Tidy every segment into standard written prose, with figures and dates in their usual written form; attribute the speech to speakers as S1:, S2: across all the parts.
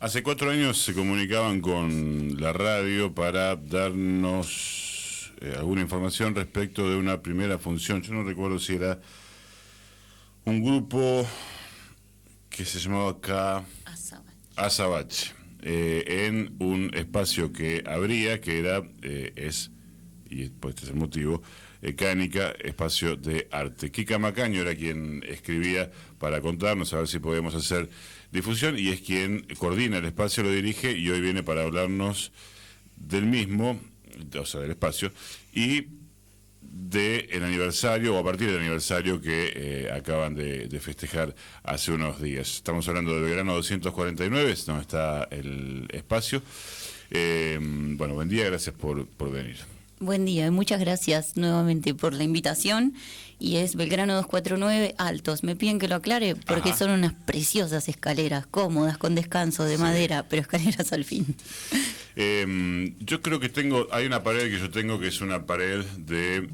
S1: Hace 4 años se comunicaban con la radio para darnos alguna información respecto de una primera función. Yo no recuerdo si era un grupo que se llamaba acá Azabache, en un espacio que habría, que era, y por este es el motivo, Cánica, espacio de arte. Kika Macaño era quien escribía para contarnos, a ver si podemos hacer difusión, y es quien coordina el espacio, lo dirige, y hoy viene para hablarnos del mismo, o sea, del espacio, y del aniversario, o a partir del aniversario que acaban de festejar hace unos días. Estamos hablando de Belgrano 249, es donde está el espacio. Bueno, buen día, gracias por venir.
S2: Buen día y muchas gracias nuevamente por la invitación. Y es Belgrano 249 Altos. Me piden que lo aclare porque son unas preciosas escaleras, cómodas, con descanso de madera, pero escaleras al fin.
S1: Yo creo que hay una pared que yo tengo que es una pared de...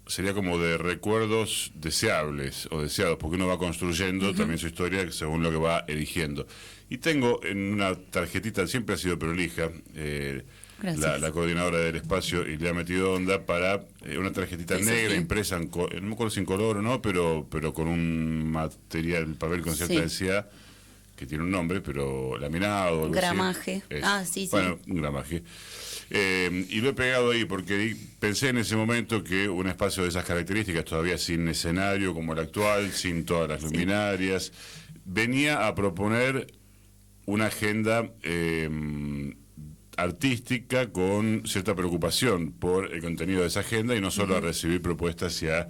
S1: sería como de recuerdos deseables o deseados, porque uno va construyendo también su historia según lo que va eligiendo. Y tengo en una tarjetita, siempre ha sido prolija, la coordinadora del espacio, y le ha metido onda para una tarjetita negra impresa, no me acuerdo si en color o no, pero con un material, papel con cierta densidad, que tiene un nombre, pero laminado.
S2: Gramaje.
S1: Bueno, un gramaje. Y lo he pegado ahí porque pensé en ese momento que un espacio de esas características, todavía sin escenario como el actual, sin todas las luminarias, venía a proponer una agenda artística con cierta preocupación por el contenido de esa agenda y no solo a recibir propuestas y a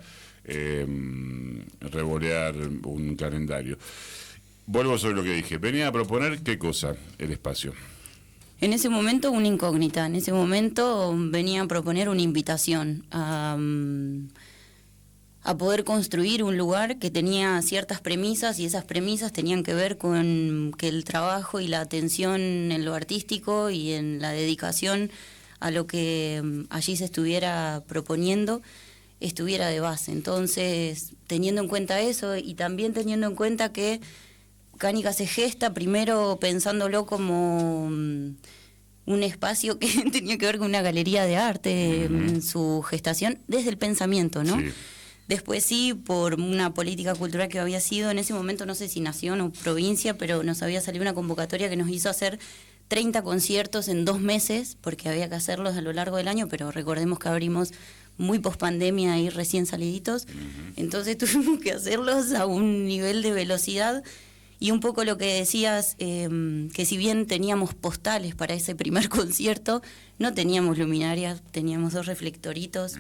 S1: revolear un calendario. Vuelvo sobre lo que dije. Venía a proponer ¿qué cosa? El espacio.
S2: En ese momento una incógnita, en ese momento venía a proponer una invitación a poder construir un lugar que tenía ciertas premisas, y esas premisas tenían que ver con que el trabajo y la atención en lo artístico y en la dedicación a lo que allí se estuviera proponiendo estuviera de base. Entonces, teniendo en cuenta eso y también teniendo en cuenta que Cánica se gesta primero pensándolo como un espacio que tenía que ver con una galería de arte en su gestación desde el pensamiento, ¿no? Sí. Después sí, por una política cultural que había sido, en ese momento no sé si nación o provincia, pero nos había salido una convocatoria que nos hizo hacer 30 conciertos en 2 meses, porque había que hacerlos a lo largo del año, pero recordemos que abrimos muy pospandemia y recién saliditos, entonces tuvimos que hacerlos a un nivel de velocidad. Y un poco lo que decías, que si bien teníamos postales para ese primer concierto, no teníamos luminarias, teníamos 2 reflectoritos,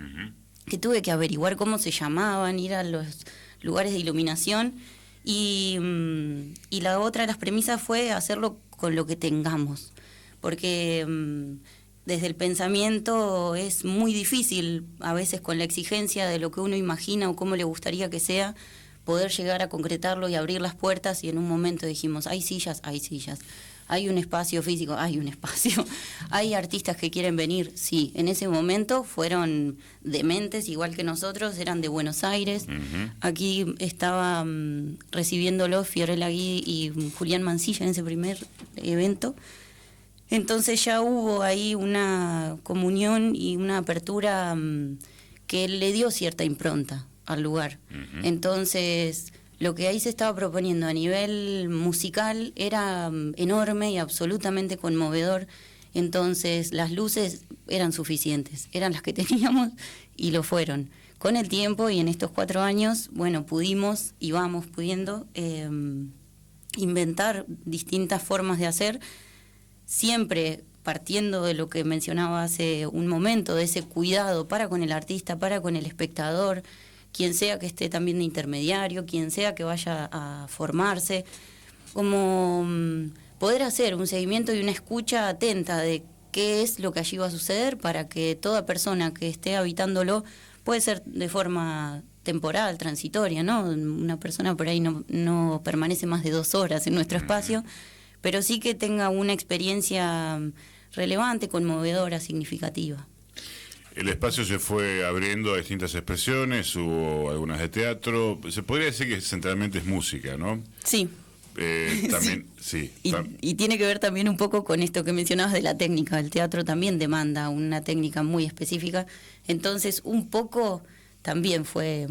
S2: que tuve que averiguar cómo se llamaban, ir a los lugares de iluminación, y la otra de las premisas fue hacerlo con lo que tengamos, porque desde el pensamiento es muy difícil, a veces con la exigencia de lo que uno imagina o cómo le gustaría que sea, poder llegar a concretarlo y abrir las puertas, y en un momento dijimos, hay sillas, hay un espacio físico, hay un espacio, hay artistas que quieren venir, sí, en ese momento fueron dementes, igual que nosotros, eran de Buenos Aires, aquí estaba recibiéndolo Fiorella Gui y Julián Mancilla en ese primer evento, entonces ya hubo ahí una comunión y una apertura que le dio cierta impronta al lugar. Entonces, lo que ahí se estaba proponiendo a nivel musical era enorme y absolutamente conmovedor. Entonces, las luces eran suficientes, eran las que teníamos y lo fueron. Con el tiempo y en estos 4 años, bueno, pudimos y vamos pudiendo inventar distintas formas de hacer, siempre partiendo de lo que mencionaba hace un momento, de ese cuidado para con el artista, para con el espectador, quien sea que esté también de intermediario, quien sea que vaya a formarse, como poder hacer un seguimiento y una escucha atenta de qué es lo que allí va a suceder para que toda persona que esté habitándolo, puede ser de forma temporal, transitoria, ¿no? Una persona por ahí no permanece más de 2 horas en nuestro espacio, pero sí que tenga una experiencia relevante, conmovedora, significativa.
S1: El espacio se fue abriendo a distintas expresiones, hubo algunas de teatro. Se podría decir que centralmente es música, ¿no?
S2: Sí.
S1: también, sí.
S2: Y tiene que ver también un poco con esto que mencionabas de la técnica. El teatro también demanda una técnica muy específica. Entonces, un poco también fue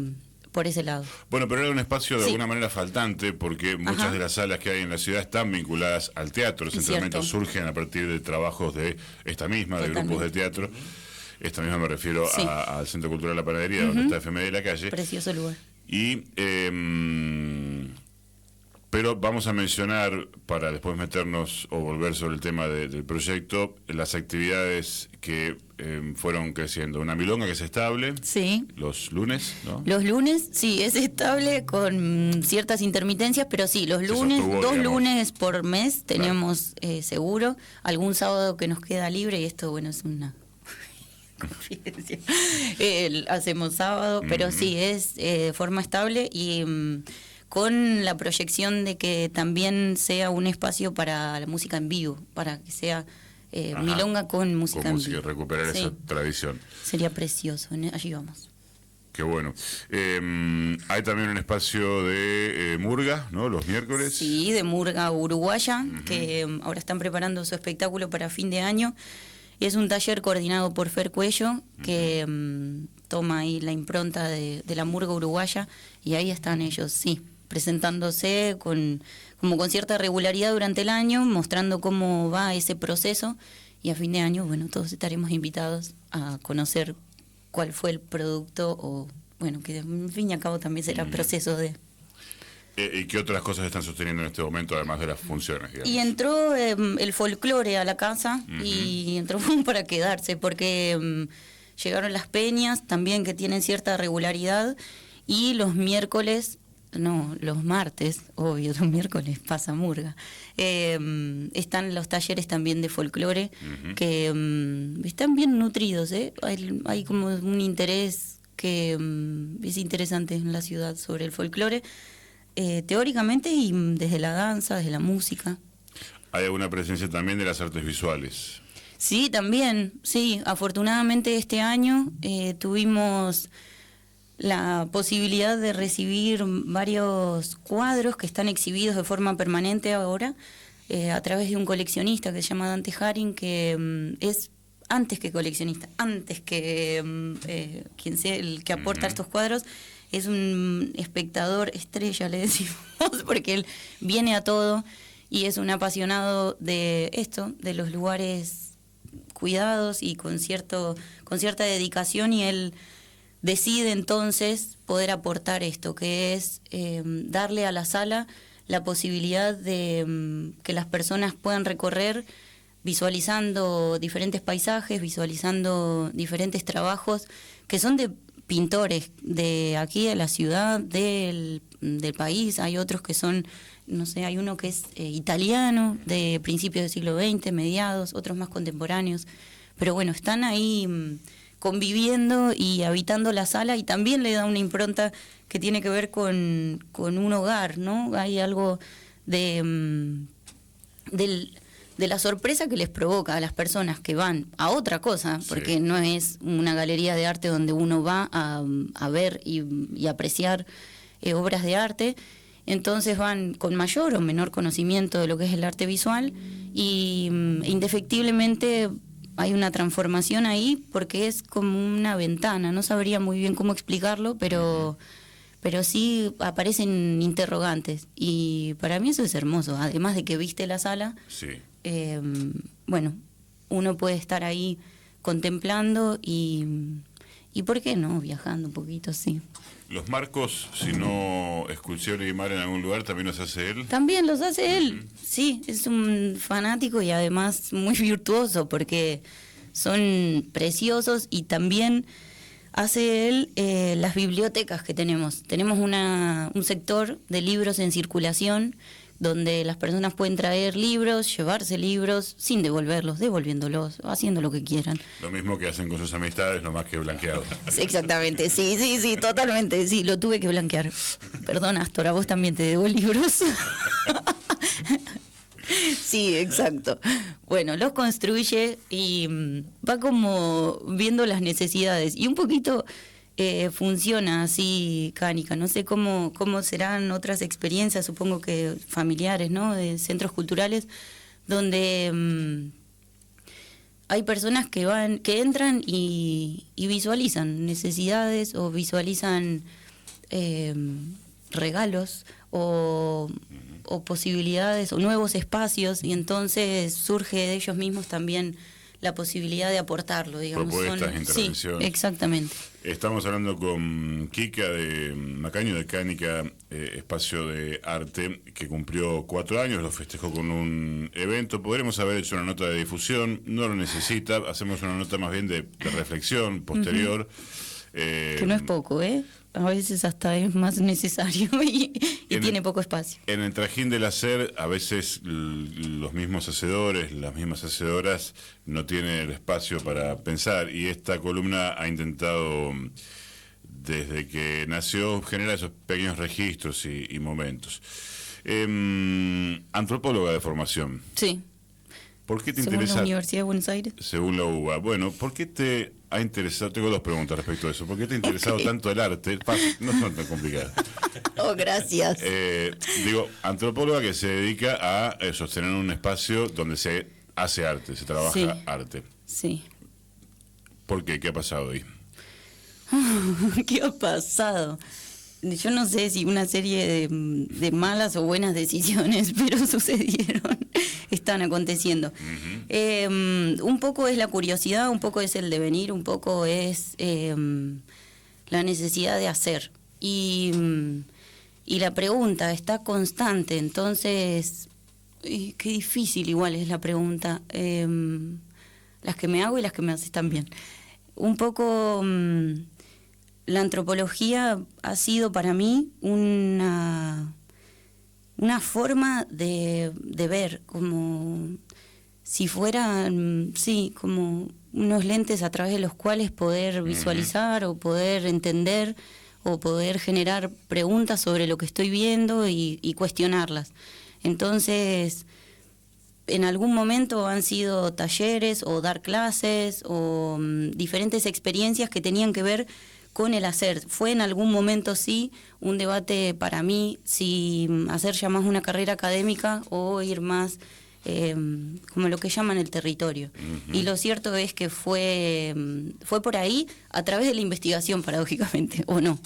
S2: por ese lado.
S1: Bueno, pero era un espacio de alguna manera faltante, porque muchas de las salas que hay en la ciudad están vinculadas al teatro. Los entrenamientos surgen a partir de trabajos de esta misma, de grupos de teatro. Esta misma me refiero al Centro Cultural La Panadería, donde está FM de la Calle.
S2: Precioso lugar.
S1: Y, pero vamos a mencionar, para después meternos o volver sobre el tema del proyecto, las actividades que fueron creciendo. Una milonga que es estable, los lunes, ¿no?
S2: Los lunes, sí, es estable con ciertas intermitencias, pero sí, los lunes, lunes por mes tenemos seguro. Algún sábado que nos queda libre, y esto, bueno, es una confidencia. Hacemos sábado, pero sí, es de forma estable y con la proyección de que también sea un espacio para la música en vivo, para que sea milonga con música en vivo.
S1: Recuperar esa tradición.
S2: Sería precioso, allí vamos.
S1: Qué bueno. Hay también un espacio de murga, ¿no? Los miércoles.
S2: Sí, de murga uruguaya, que ahora están preparando su espectáculo para fin de año. Es un taller coordinado por Fer Cuello, que toma ahí la impronta de la murga uruguaya, y ahí están ellos, sí, presentándose con cierta regularidad durante el año, mostrando cómo va ese proceso, y a fin de año, bueno, todos estaremos invitados a conocer cuál fue el producto, o bueno, que en fin y al cabo también será proceso de...
S1: ¿Y qué otras cosas están sosteniendo en este momento, además de las funciones, digamos?
S2: Y entró el folclore a la casa, y entró para quedarse, porque llegaron las peñas también, que tienen cierta regularidad, y los miércoles, los martes, obvio, los miércoles pasa murga, están los talleres también de folclore, que están bien nutridos, hay como un interés que es interesante en la ciudad sobre el folclore, teóricamente y desde la danza, desde la música.
S1: ¿Hay alguna presencia también de las artes visuales?
S2: Sí, también, sí. Afortunadamente este año tuvimos la posibilidad de recibir varios cuadros que están exhibidos de forma permanente ahora a través de un coleccionista que se llama Dante Haring, que es antes que coleccionista, antes que quien sea el que aporta estos cuadros, es un espectador estrella, le decimos, porque él viene a todo y es un apasionado de esto, de los lugares cuidados y con cierta dedicación, y él decide entonces poder aportar esto, que es darle a la sala la posibilidad de que las personas puedan recorrer visualizando diferentes paisajes, visualizando diferentes trabajos que son de pintores de aquí, de la ciudad, del país. Hay otros que son, no sé, hay uno que es italiano, de principios del siglo XX, mediados, otros más contemporáneos. Pero bueno, están ahí conviviendo y habitando la sala, y también le da una impronta que tiene que ver con un hogar, ¿no? Hay algo de la sorpresa que les provoca a las personas que van a otra cosa, porque no es una galería de arte donde uno va a ver y apreciar obras de arte. Entonces van con mayor o menor conocimiento de lo que es el arte visual, y indefectiblemente hay una transformación ahí, porque es como una ventana. No sabría muy bien cómo explicarlo, pero sí aparecen interrogantes, y para mí eso es hermoso. Además de que viste la sala, bueno, uno puede estar ahí contemplando y ¿por qué no? Viajando un poquito, sí.
S1: Los marcos, si no Esculcione y Guimar en algún lugar, ¿también los hace él?
S2: También los hace él, sí. Es un fanático y además muy virtuoso, porque son preciosos, y también hace él las bibliotecas que tenemos. Tenemos un sector de libros en circulación, donde las personas pueden traer libros, llevarse libros, sin devolverlos, devolviéndolos, haciendo lo que quieran.
S1: Lo mismo que hacen con sus amistades, no más que blanqueado.
S2: Exactamente, sí, totalmente, sí, lo tuve que blanquear. Perdón, Astor, a vos también te debo libros. Sí, exacto. Bueno, los construye y va como viendo las necesidades. Y un poquito funciona así Cánica. No sé cómo serán otras experiencias, supongo que familiares, ¿no? De centros culturales, donde hay personas que entran y visualizan necesidades o visualizan regalos o posibilidades o nuevos espacios, y entonces surge de ellos mismos también la posibilidad de aportarlo, digamos.
S1: Propuestas, intervenciones.
S2: Sí, exactamente.
S1: Estamos hablando con Kika de Macaño de Cánica, espacio de arte, que cumplió 4 años, lo festejó con un evento. Podríamos haber hecho una nota de difusión, no lo necesita, hacemos una nota más bien de reflexión posterior.
S2: Que no es poco, a veces hasta es más necesario y tiene poco espacio.
S1: En el trajín del hacer, a veces los mismos hacedores, las mismas hacedoras no tienen el espacio para pensar, y esta columna ha intentado, desde que nació, generar esos pequeños registros y momentos. Antropóloga de formación.
S2: Sí.
S1: ¿Por qué te
S2: según
S1: interesa?
S2: La Universidad de Buenos Aires.
S1: Según la UBA. Bueno, ¿por qué te ha interesado? Tengo 2 preguntas respecto a eso. ¿Por qué te ha interesado tanto el arte? No son tan complicadas.
S2: Oh, gracias.
S1: Antropóloga que se dedica a sostener un espacio donde se hace arte, se trabaja arte.
S2: Sí.
S1: ¿Por qué? ¿Qué ha pasado ahí?
S2: ¿Qué ha pasado? Yo no sé si una serie de malas o buenas decisiones, pero sucedieron, están aconteciendo. Un poco es la curiosidad, un poco es el devenir, un poco es la necesidad de hacer. Y la pregunta está constante, entonces, qué difícil igual es la pregunta. Las que me hago y las que me haces también. Un poco... la antropología ha sido para mí una forma de ver, como si fueran, como unos lentes a través de los cuales poder visualizar o poder entender o poder generar preguntas sobre lo que estoy viendo y cuestionarlas. Entonces, en algún momento han sido talleres o dar clases o diferentes experiencias que tenían que ver con el hacer. Fue en algún momento, sí, un debate para mí si hacer ya más una carrera académica o ir más como lo que llaman el territorio. Y lo cierto es que fue por ahí, a través de la investigación, paradójicamente, o no.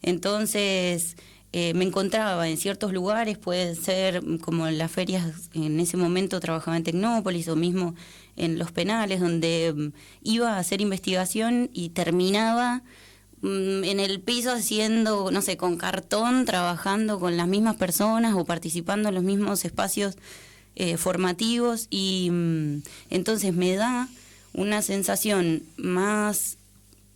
S2: Entonces, me encontraba en ciertos lugares, puede ser como en las ferias, en ese momento trabajaba en Tecnópolis, o mismo en los penales, donde iba a hacer investigación y terminaba en el piso haciendo, no sé, con cartón, trabajando con las mismas personas o participando en los mismos espacios formativos, y entonces me da una sensación más,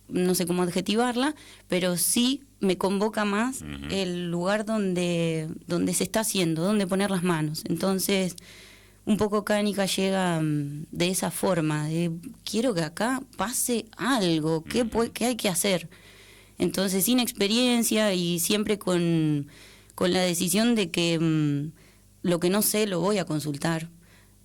S2: no sé cómo adjetivarla, pero sí me convoca más el lugar donde se está haciendo, donde poner las manos. Entonces, un poco Cánica llega de esa forma, de quiero que acá pase algo, ¿qué hay que hacer? Entonces, sin experiencia y siempre con la decisión de que lo que no sé lo voy a consultar.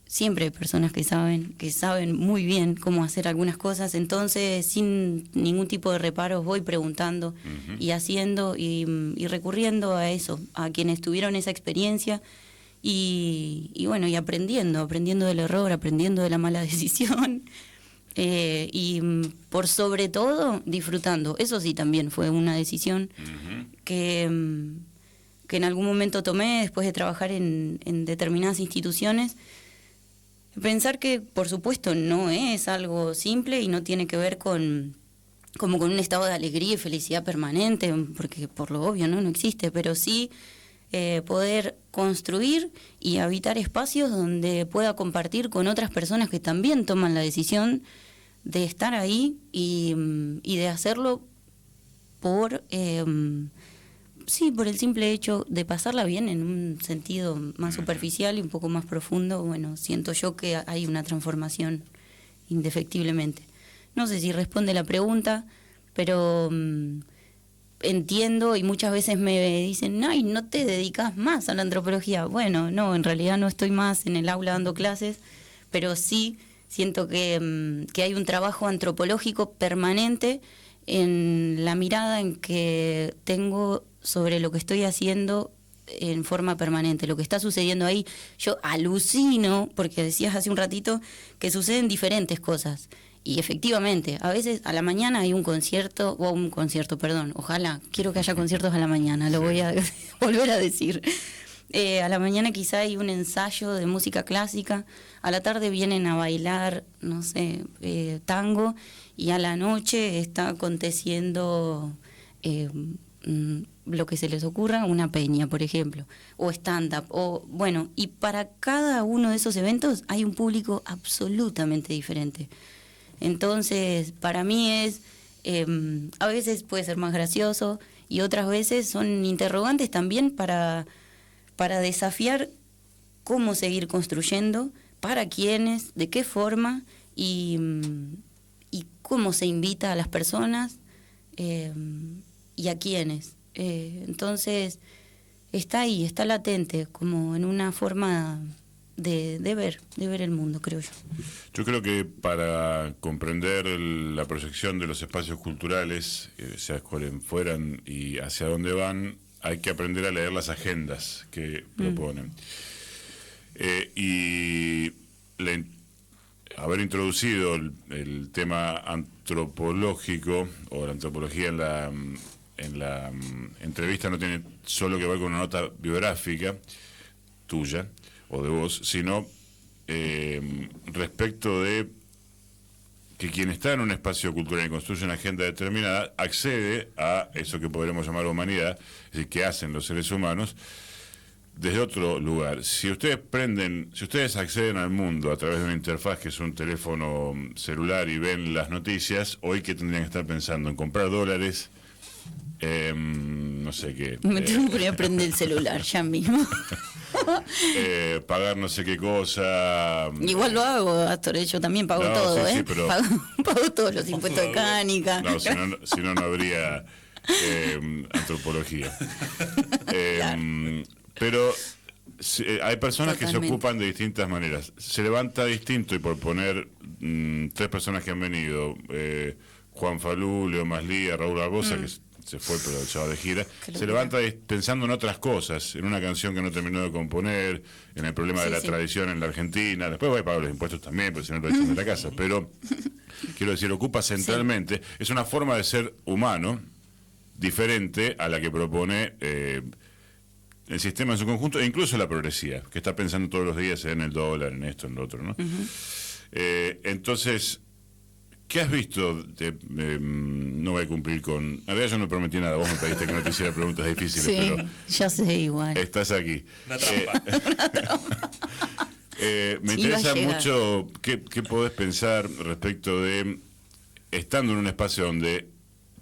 S2: Siempre hay personas que saben muy bien cómo hacer algunas cosas, entonces sin ningún tipo de reparos voy preguntando y haciendo y recurriendo a eso, a quienes tuvieron esa experiencia y bueno, y aprendiendo del error, aprendiendo de la mala decisión. Y por sobre todo disfrutando. Eso sí también fue una decisión que en algún momento tomé después de trabajar en determinadas instituciones. Pensar que por supuesto no es algo simple y no tiene que ver con un estado de alegría y felicidad permanente, porque por lo obvio no existe, pero sí poder construir y habitar espacios donde pueda compartir con otras personas que también toman la decisión de estar ahí y de hacerlo por el simple hecho de pasarla bien en un sentido más superficial y un poco más profundo. Bueno, siento yo que hay una transformación indefectiblemente. No sé si responde la pregunta, pero entiendo, y muchas veces me dicen, ay, ¿no te dedicas más a la antropología? Bueno, no, en realidad no estoy más en el aula dando clases, pero sí siento que hay un trabajo antropológico permanente en la mirada en que tengo sobre lo que estoy haciendo en forma permanente, lo que está sucediendo ahí. Yo alucino, porque decías hace un ratito que suceden diferentes cosas. Y efectivamente, a veces a la mañana hay un concierto, perdón, ojalá, quiero que haya conciertos a la mañana, lo voy a volver a decir. A la mañana quizá hay un ensayo de música clásica, a la tarde vienen a bailar, no sé, tango, y a la noche está aconteciendo lo que se les ocurra, una peña, por ejemplo, o stand-up, o bueno, y para cada uno de esos eventos hay un público absolutamente diferente. Entonces, para mí a veces puede ser más gracioso y otras veces son interrogantes también para desafiar cómo seguir construyendo, para quiénes, de qué forma y cómo se invita a las personas y a quiénes. Entonces, está ahí, está latente, como en una forma de ver el mundo, creo yo.
S1: Yo creo que para comprender la proyección de los espacios culturales, sea cuáles fueran y hacia dónde van, hay que aprender a leer las agendas que proponen. Y haber introducido el tema antropológico o la antropología en la entrevista no tiene solo que ver con una nota biográfica tuya o de vos, sino respecto de que quien está en un espacio cultural y construye una agenda determinada accede a eso que podremos llamar humanidad, es decir, que hacen los seres humanos desde otro lugar. Si ustedes acceden al mundo a través de una interfaz que es un teléfono celular y ven las noticias, hoy ¿qué tendrían que estar pensando? ¿En comprar dólares? No sé qué.
S2: Me tengo que aprender el celular ya mismo.
S1: Pagar no sé qué cosa.
S2: Igual lo hago, Astor, yo también pago todo,
S1: sí, pero
S2: pago todos los impuestos de Cánica.
S1: No, si no habría antropología. Pero hay personas que se ocupan de distintas maneras. Se levanta distinto, y por poner 3 personas que han venido, Juan Falú, Leo Maslía, Raúl Barbosa, que se fue pero se va de gira, se levanta pensando en otras cosas, en una canción que no terminó de componer, en el problema de la tradición en la Argentina. Después voy a pagar los impuestos también, porque si no lo echan de la casa, pero quiero decir, ocupa centralmente, es una forma de ser humano diferente a la que propone el sistema en su conjunto, e incluso la progresía, que está pensando todos los días en el dólar, en esto, en lo otro, ¿no? Entonces, ¿qué has visto? No voy a cumplir con... En realidad yo no prometí nada, vos me pediste que no te hiciera preguntas difíciles, pero...
S2: ya sé, igual.
S1: Estás aquí.
S3: Una trampa.
S1: Me interesa mucho qué podés pensar respecto de, estando en un espacio donde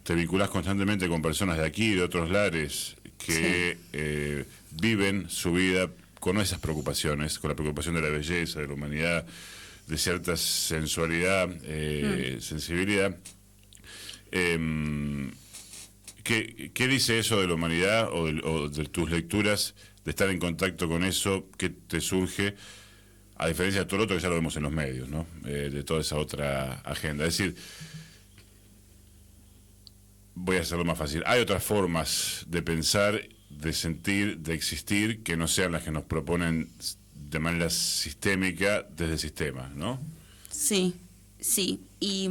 S1: te vinculás constantemente con personas de aquí y de otros lares que viven su vida con esas preocupaciones, con la preocupación de la belleza, de la humanidad, de cierta sensualidad, sensibilidad. ¿Qué dice eso de la humanidad o de tus lecturas, de estar en contacto con eso? ¿Qué te surge? A diferencia de todo lo otro que ya lo vemos en los medios, ¿no? De toda esa otra agenda. Es decir, voy a hacerlo más fácil. Hay otras formas de pensar, de sentir, de existir, que no sean las que nos proponen de manera sistémica desde el sistema, ¿no?
S2: Sí. Y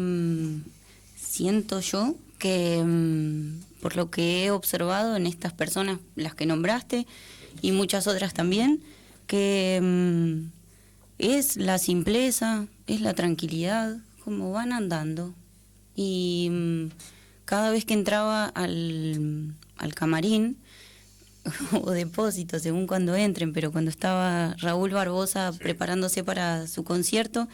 S2: siento yo que por lo que he observado en estas personas, las que nombraste, y muchas otras también, que es la simpleza, es la tranquilidad, como van andando. Y cada vez que entraba al camarín, o depósito, según cuando entren, pero cuando estaba Raúl Barbosa preparándose para su concierto,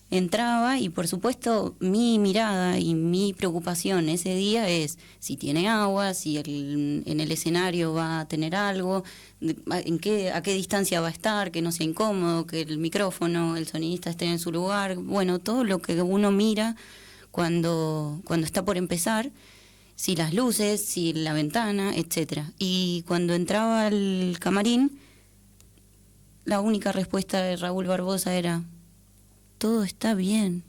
S2: entraba y por supuesto mi mirada y mi preocupación ese día es si tiene agua, si en el escenario va a tener algo, a qué distancia va a estar, que no sea incómodo, que el micrófono, el sonidista esté en su lugar, bueno, todo lo que uno mira cuando está por empezar, si las luces, si la ventana, etcétera. Y cuando entraba al camarín, la única respuesta de Raúl Barbosa era: todo está bien,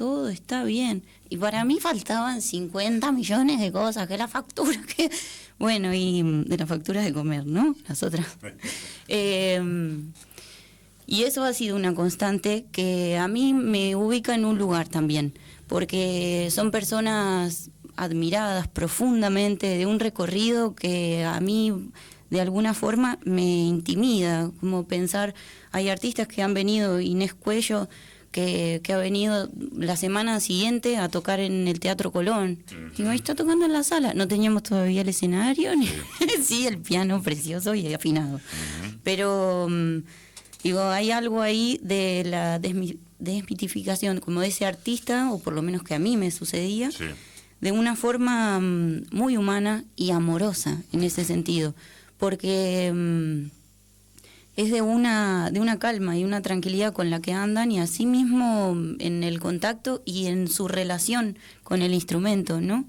S2: todo está bien. Y para mí faltaban 50 millones de cosas, que la factura, que... Bueno, y de las facturas de comer, ¿no? Las otras. Y eso ha sido una constante que a mí me ubica en un lugar también, porque son personas admiradas profundamente, de un recorrido que a mí de alguna forma me intimida, como pensar, hay artistas que han venido, Inés Cuello, que ha venido la semana siguiente a tocar en el Teatro Colón. Digo, ahí está tocando en la sala. No teníamos todavía el escenario, ni sí, el piano precioso y afinado. Pero, digo, hay algo ahí de la desmitificación, como de ese artista, o por lo menos que a mí me sucedía, sí, de una forma muy humana y amorosa en ese sentido. Porque es de una calma y una tranquilidad con la que andan, y así mismo en el contacto y en su relación con el instrumento, ¿no?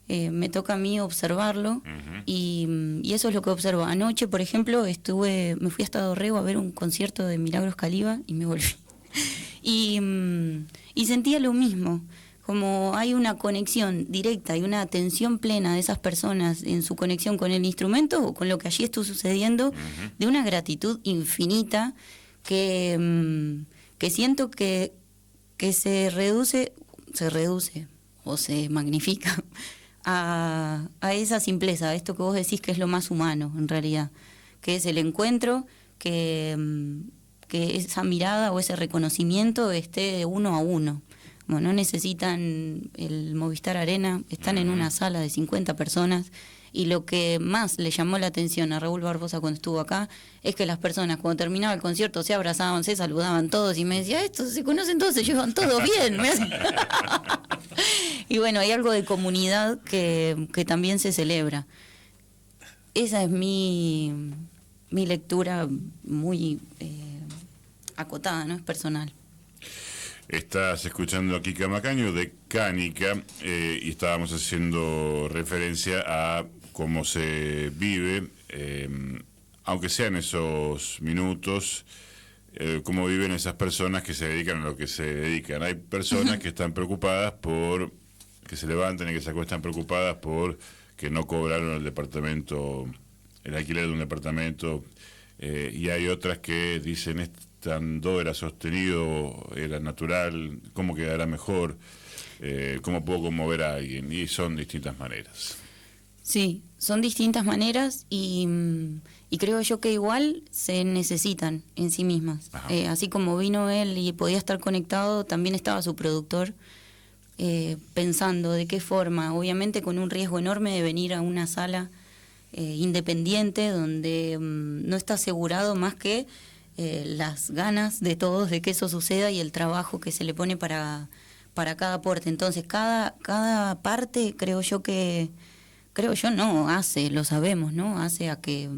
S2: Me toca a mí observarlo, y eso es lo que observo. Anoche, por ejemplo, me fui hasta Dorrego a ver un concierto de Milagros Caliba y me volví. Y sentía lo mismo. Como hay una conexión directa y una atención plena de esas personas en su conexión con el instrumento o con lo que allí estuvo sucediendo, de una gratitud infinita que siento que se reduce o se magnifica a esa simpleza, a esto que vos decís que es lo más humano en realidad, que es el encuentro, que esa mirada o ese reconocimiento esté de uno a uno. Bueno, no necesitan el Movistar Arena, están en una sala de 50 personas, y lo que más le llamó la atención a Raúl Barbosa cuando estuvo acá es que las personas cuando terminaba el concierto se abrazaban, se saludaban todos, y me decía, estos se conocen todos, se llevan todos bien. Y bueno, hay algo de comunidad que también se celebra. Esa es mi lectura muy acotada, ¿no? Es personal.
S1: Estás escuchando a Kika Macaño de Cánica, y estábamos haciendo referencia a cómo se vive, aunque sean esos minutos, cómo viven esas personas que se dedican a lo que se dedican. Hay personas que están preocupadas por que se levantan y que se acuestan preocupadas por que no cobraron el alquiler de un departamento, y hay otras que dicen, estando era sostenido, era natural, ¿cómo quedará mejor? ¿Cómo puedo conmover a alguien? Y son distintas maneras.
S2: Sí, son distintas maneras, y creo yo que igual se necesitan en sí mismas. Así como vino él y podía estar conectado, también estaba su productor, pensando de qué forma, obviamente con un riesgo enorme de venir a una sala independiente donde no está asegurado más que las ganas de todos de que eso suceda y el trabajo que se le pone para cada aporte. Entonces cada parte lo sabemos, ¿no? Hace a que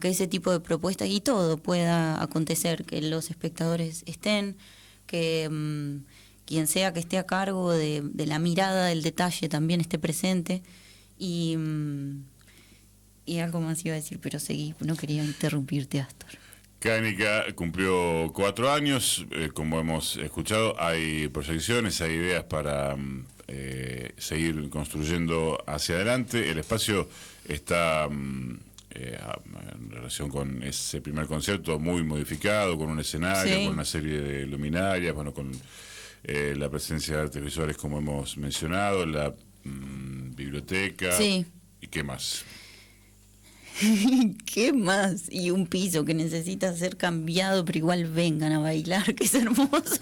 S2: ese tipo de propuestas y todo pueda acontecer, que los espectadores estén, que quien sea que esté a cargo de la mirada, del detalle, también esté presente. Y algo más iba a decir, pero seguí, no quería interrumpirte, Astor.
S1: Cánica cumplió 4 años, como hemos escuchado, hay proyecciones, hay ideas para seguir construyendo hacia adelante. El espacio está, en relación con ese primer concierto, muy modificado, con un escenario, sí, con una serie de luminarias, bueno, con la presencia de artes visuales, como hemos mencionado, la biblioteca, sí. ¿Y qué más?
S2: ¿Qué más? Y un piso que necesita ser cambiado, pero igual vengan a bailar, que es hermoso.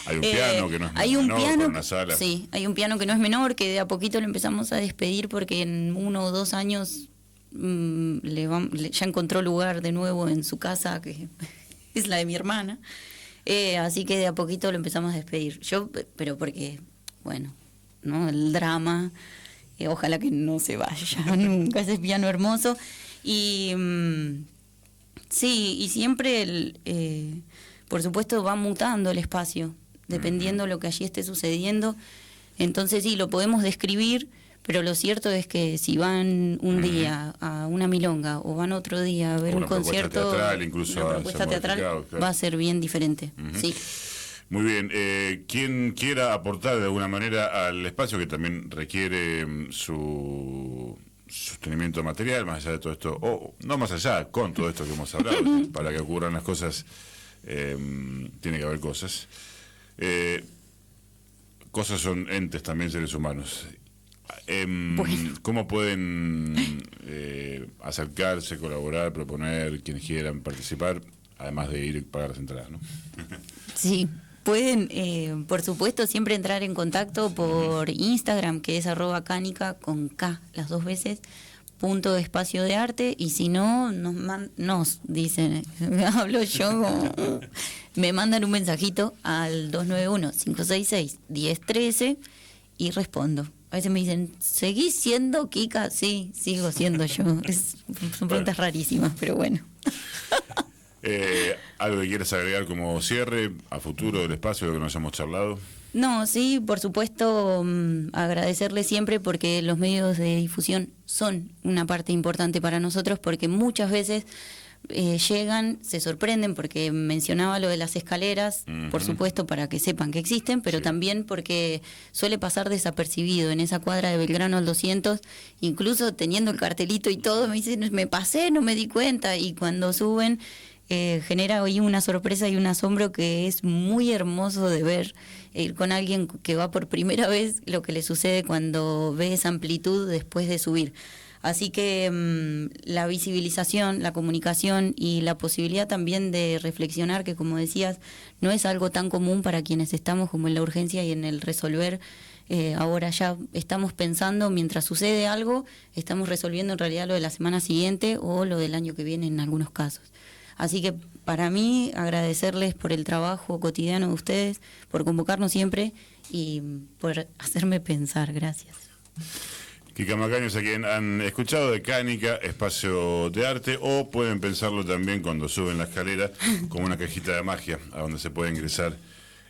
S1: Hay un piano que no es menor para una sala.
S2: Sí, hay un piano que no es menor, que de a poquito lo empezamos a despedir porque en 1 o 2 años ya encontró lugar de nuevo en su casa, que es la de mi hermana. Así que de a poquito lo empezamos a despedir. Pero porque, bueno, ¿no? El drama... ojalá que no se vaya nunca ese piano hermoso. Y sí, y siempre por supuesto va mutando el espacio dependiendo de lo que allí esté sucediendo. Entonces sí, lo podemos describir, pero lo cierto es que si van un día a una milonga o van otro día a ver un concierto,
S1: teatral, incluso
S2: una propuesta teatral, claro, va a ser bien diferente. Sí.
S1: Muy bien. Quien quiera aportar de alguna manera al espacio, que también requiere su sostenimiento material, más allá de todo esto, o no más allá, con todo esto que hemos hablado, para que ocurran las cosas, tiene que haber cosas. Cosas son entes también, seres humanos.
S2: Bueno.
S1: ¿Cómo pueden acercarse, colaborar, proponer, quienes quieran participar, además de ir y pagar las entradas, ¿no?
S2: Sí, pueden, por supuesto, siempre entrar en contacto por Instagram, que es @canica, con K, las 2 veces, .espacio de arte, y si no, nos dicen, hablo yo, me mandan un mensajito al 291-566-1013 y respondo. A veces me dicen, ¿seguís siendo Kika? Sí, sigo siendo yo. Son preguntas rarísimas, pero bueno.
S1: ¿Algo que quieras agregar como cierre a futuro del espacio, de lo que nos hemos charlado?
S2: No, sí, por supuesto, agradecerle siempre, porque los medios de difusión son una parte importante para nosotros, porque muchas veces llegan, se sorprenden, porque mencionaba lo de las escaleras, por supuesto, para que sepan que existen, pero también porque suele pasar desapercibido en esa cuadra de Belgrano al 200, incluso teniendo el cartelito y todo, me dicen, me pasé, no me di cuenta, y cuando suben genera hoy una sorpresa y un asombro que es muy hermoso de ver, ir con alguien que va por primera vez, lo que le sucede cuando ve esa amplitud después de subir. Así que la visibilización, la comunicación y la posibilidad también de reflexionar, que como decías, no es algo tan común para quienes estamos como en la urgencia y en el resolver. Ahora ya estamos pensando, mientras sucede algo, estamos resolviendo en realidad lo de la semana siguiente o lo del año que viene en algunos casos. Así que para mí, agradecerles por el trabajo cotidiano de ustedes, por convocarnos siempre y por hacerme pensar. Gracias.
S1: Kika Macaños, a quien han escuchado de Canica, espacio de arte, o pueden pensarlo también cuando suben la escalera como una cajita de magia a donde se puede ingresar.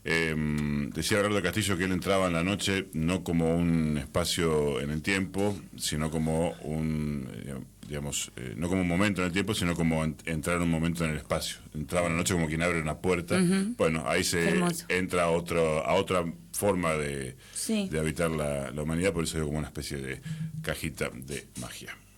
S1: Decía Gerardo Castillo que él entraba en la noche no como un espacio en el tiempo, sino como un, no como un momento en el tiempo, sino como entrar en un momento en el espacio. Entraba en la noche como quien abre una puerta. Bueno, ahí se entra a otra forma de habitar la humanidad, por eso es como una especie de cajita de magia.